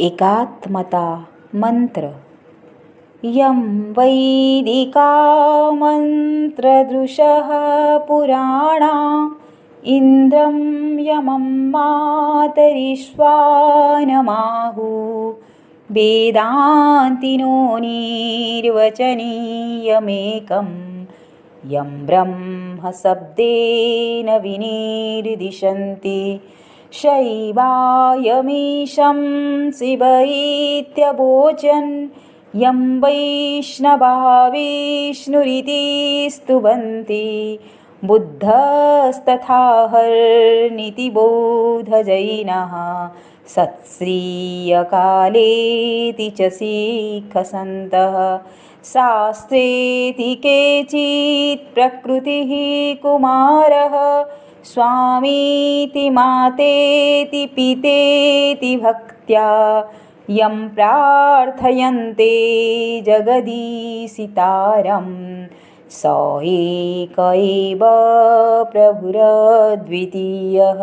एकात्मता मंत्र। यं वैदिका मंत्रदृशः पुराणा इंद्रं यमं मातरिश्वानमाहु वेदान्तिनो निर्वचनीयमेकं यं ब्रह्मशब्देन विनिर्दिशन्ति शैवायमीशं शिव इत्यवोचन् यं वैष्णवा विष्णुरिति स्तुवन्ति बुद्धस्तथा हर्निति बौद्धजैनः सत्श्रीयकालेति च सिक्खसन्तः शास्त्रेति केचित् प्रकृतिः कुमारः स्वामीति मातेति पितेति भक्त्या यं प्रार्थयन्ते जगदीशितारं स एक एव प्रभुरद्वितीयः।